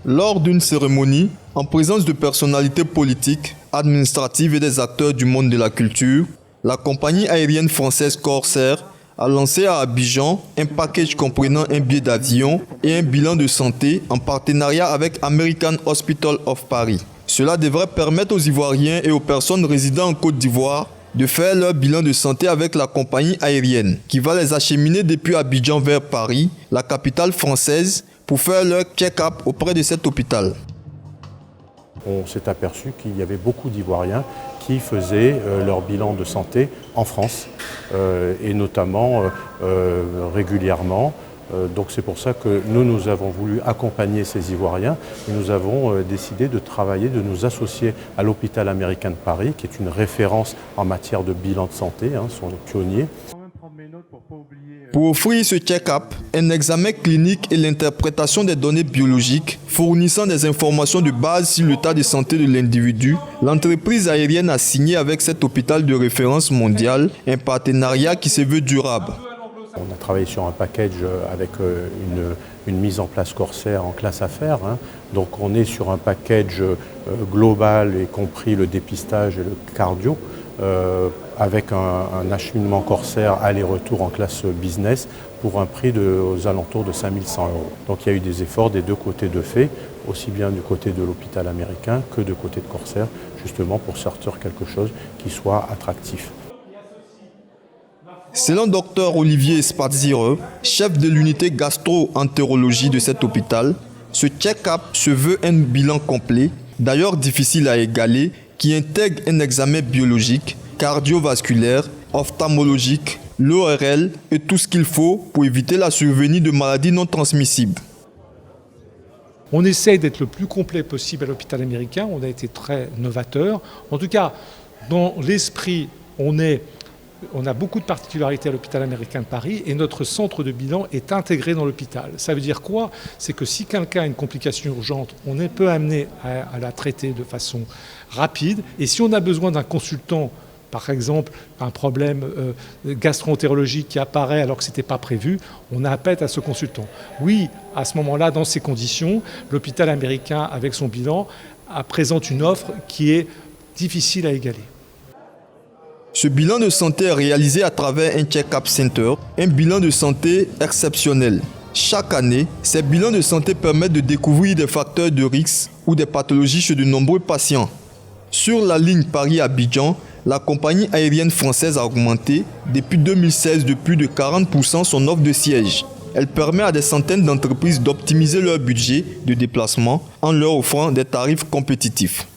Lors d'une cérémonie, en présence de personnalités politiques, administratives et des acteurs du monde de la culture, la compagnie aérienne française Corsair a lancé à Abidjan un package comprenant un billet d'avion et un bilan de santé en partenariat avec American Hospital of Paris. Cela devrait permettre aux Ivoiriens et aux personnes résidant en Côte d'Ivoire de faire leur bilan de santé avec la compagnie aérienne qui va les acheminer depuis Abidjan vers Paris, la capitale française, pour faire leur check-up auprès de cet hôpital. On s'est aperçu qu'il y avait beaucoup d'Ivoiriens qui faisaient leur bilan de santé en France et notamment régulièrement. Donc c'est pour ça que nous avons voulu accompagner ces Ivoiriens et nous avons décidé de travailler, de nous associer à l'hôpital américain de Paris, qui est une référence en matière de bilan de santé, sont les pionniers. Pour offrir ce check-up, un examen clinique et l'interprétation des données biologiques fournissant des informations de base sur l'état de santé de l'individu, l'entreprise aérienne a signé avec cet hôpital de référence mondiale un partenariat qui se veut durable. On a travaillé sur un package avec une mise en place Corsair en classe affaires. Donc on est sur un package global, y compris le dépistage et le cardio, avec un acheminement Corsair aller-retour en classe business pour un prix aux alentours de 5 100 €. Donc il y a eu des efforts des deux côtés de fait, aussi bien du côté de l'hôpital américain que du côté de Corsair, justement pour sortir quelque chose qui soit attractif. Selon Dr Olivier Spatzire, chef de l'unité gastro-entérologie de cet hôpital, ce check-up se veut un bilan complet, d'ailleurs difficile à égaler, qui intègre un examen biologique, cardiovasculaire, ophtalmologique, l'ORL et tout ce qu'il faut pour éviter la survenue de maladies non transmissibles. On essaye d'être le plus complet possible à l'hôpital américain, on a été très novateur. En tout cas, dans l'esprit, on a beaucoup de particularités à l'hôpital américain de Paris et notre centre de bilan est intégré dans l'hôpital. Ça veut dire quoi? C'est que si quelqu'un a une complication urgente, on peut amener à la traiter de façon rapide. Et si on a besoin d'un consultant, par exemple un problème gastro-entérologique qui apparaît alors que ce n'était pas prévu, on a appel à ce consultant. Oui, à ce moment-là, dans ces conditions, l'hôpital américain, avec son bilan, présente une offre qui est difficile à égaler. Ce bilan de santé est réalisé à travers un check-up center, un bilan de santé exceptionnel. Chaque année, ces bilans de santé permettent de découvrir des facteurs de risque ou des pathologies chez de nombreux patients. Sur la ligne Paris-Abidjan, la compagnie aérienne française a augmenté depuis 2016 de plus de 40% son offre de sièges. Elle permet à des centaines d'entreprises d'optimiser leur budget de déplacement en leur offrant des tarifs compétitifs.